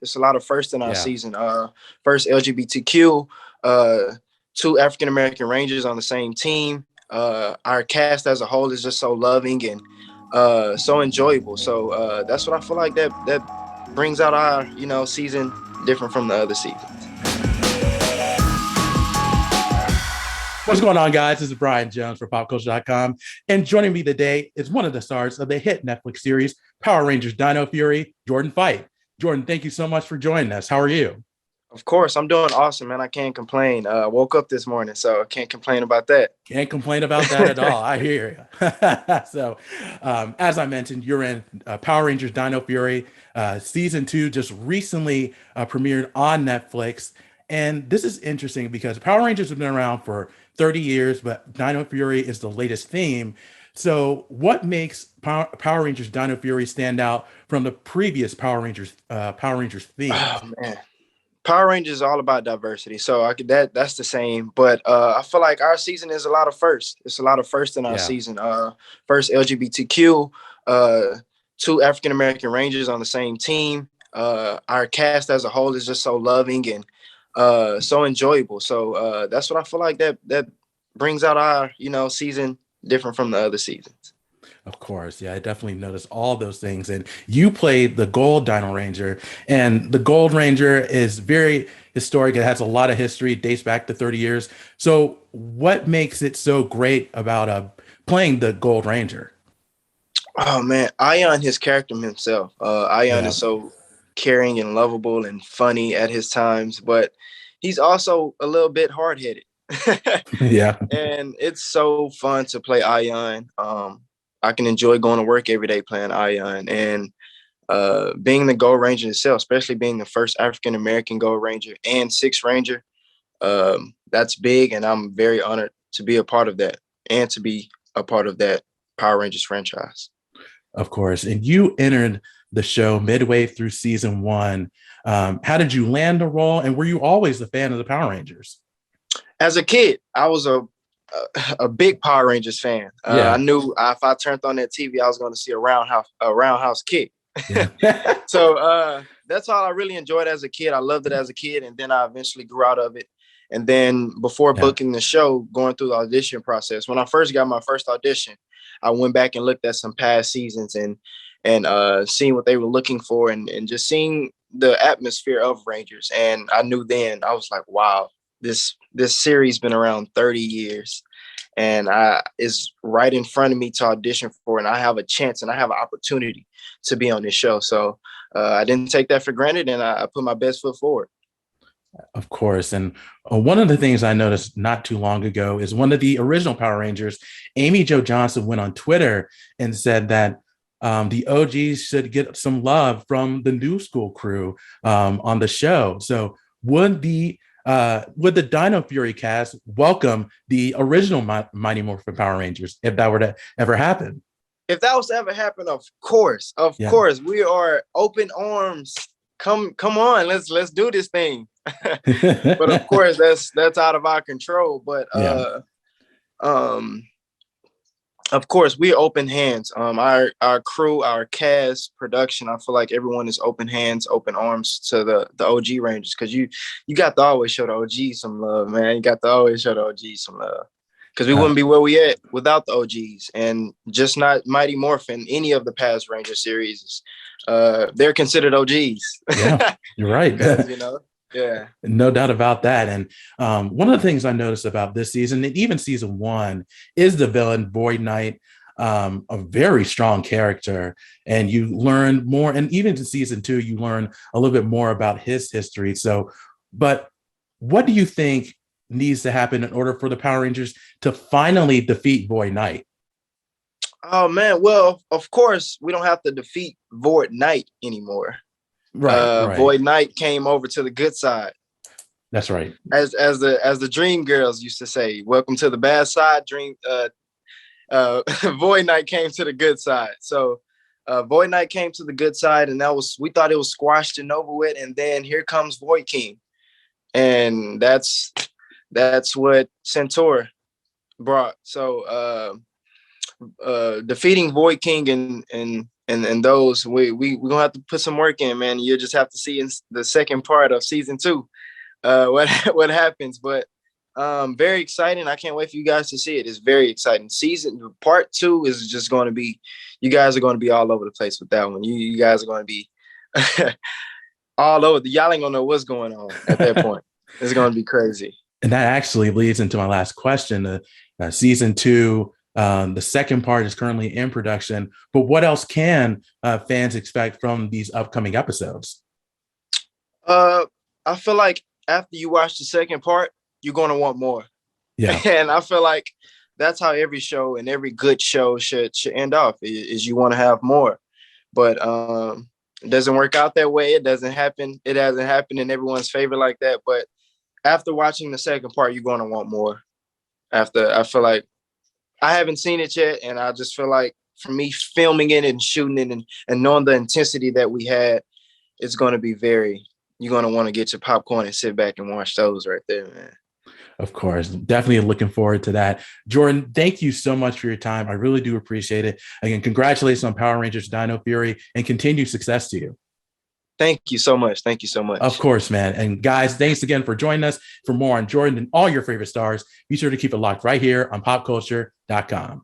It's a lot of first in our Yeah. season. First LGBTQ, two African American Rangers on the same team. Our cast as a whole is just so loving and so enjoyable. So that's what I feel like that brings out our season different from the other seasons. What's going on, guys? This is Brian Jones for PopCulture.com. And joining me today is one of the stars of the hit Netflix series, Power Rangers Dino Fury, Jordon Fite. Jordon, thank you so much for joining us. How are you? Of course, I'm doing awesome, man. I can't complain. Woke up this morning, so I can't complain about that. Can't complain about that at all. I hear you. So, as I mentioned, you're in Power Rangers Dino Fury. Season 2 just recently premiered on Netflix. And this is interesting because Power Rangers have been around for 30 years, but Dino Fury is the latest theme. So, what makes Power Rangers Dino Fury stand out from the previous Power Rangers themes? Oh man, Power Rangers is all about diversity, so that's the same. But I feel like our season is a lot of first. It's a lot of first in our Yeah. season. First LGBTQ, uh, two African American Rangers on the same team. Our cast as a whole is just so loving and so enjoyable. So that's what I feel like that brings out our season different from the other seasons. Of course. Yeah, I definitely noticed all those things. And you played the Gold Dino Ranger, and the Gold Ranger is very historic. It has a lot of history, dates back to 30 years. So, what makes it so great about playing the Gold Ranger? Oh man, Aiyon, his character himself. Aiyon Yeah. is so caring and lovable and funny at his times, but he's also a little bit hard headed. Yeah. And it's so fun to play Aiyon. I can enjoy going to work every day playing Aiyon and being the Gold Ranger itself, especially being the first African American Gold Ranger and Sixth Ranger. That's big, and I'm very honored to be a part of that and to be a part of that Power Rangers franchise. Of course. And you entered the show midway through season 1. How did you land the role? And were you always a fan of the Power Rangers? As a kid, I was a big Power Rangers fan. I Yeah. knew if I turned on that TV, I was going to see a roundhouse kick. Yeah. So that's all I really enjoyed as a kid. I loved it as a kid, and then I eventually grew out of it. And then before Yeah. booking the show, going through the audition process, when I first got my first audition, I went back and looked at some past seasons and seeing what they were looking for and just seeing the atmosphere of Rangers. And I knew then, I was like, wow, this series been around 30 years and is right in front of me to audition for, and I have a chance and I have an opportunity to be on this show. So I didn't take that for granted, and I put my best foot forward. Of course. And one of the things I noticed not too long ago is one of the original Power Rangers, Amy Jo Johnson, went on Twitter and said that the OGs should get some love from the new school crew on the show. So would the Dino Fury cast welcome the original Mighty Morphin Power Rangers if that were to ever happen? If that was to ever happen, of course, we are open arms. Come on, let's do this thing. But of course, that's out of our control. But of course, we're open hands. Our crew, our cast, production, I feel like everyone is open hands, open arms to the OG Rangers, because you got to always show the OG some love, man. You got to always show the OG some love, because we wouldn't be where we at without the OGs, and just not Mighty Morphin. Any of the past Ranger series, they're considered OGs. Yeah, you're right. Yeah, no doubt about that. And one of the things I noticed about this season, and even season 1, is the villain Void Knight, a very strong character. And you learn more, and even in season 2, you learn a little bit more about his history. So, but what do you think needs to happen in order for the Power Rangers to finally defeat Void Knight? Oh man, well, of course, we don't have to defeat Void Knight anymore. Right. Void Knight came over to the good side. That's right. As the Dream Girls used to say, welcome to the bad side. Void Knight came to the good side. So Void Knight came to the good side, and we thought it was squashed and over with. And then here comes Void King, and that's what Centaur brought. So defeating Void King and and those we gonna have to put some work in, man. You just have to see in the second part of season 2 what what happens. But very exciting. I can't wait for you guys to see it. It's very exciting. Season part 2 is just going to be, you guys are going to be all over the place with that one. You guys are going to be all over. Y'all ain't gonna know what's going on at that point. It's going to be crazy. And that actually leads into my last question. Season 2, the second part is currently in production, but what else can fans expect from these upcoming episodes? I feel like after you watch the second part, you're going to want more. Yeah. And I feel like that's how every show and every good show should end off, is you want to have more. But it doesn't work out that way. It doesn't happen. It hasn't happened in everyone's favor like that. But after watching the second part, you're going to want more. After, I feel like I haven't seen it yet, and I just feel like for me filming it and shooting it and knowing the intensity that we had, it's going to be you're going to want to get your popcorn and sit back and watch those right there, man. Of course, definitely looking forward to that. Jordon, thank you so much for your time. I really do appreciate it. Again, congratulations on Power Rangers Dino Fury, and continued success to you. Thank you so much. Thank you so much. Of course, man. And guys, thanks again for joining us. For more on Jordon and all your favorite stars, be sure to keep it locked right here on PopCulture.com.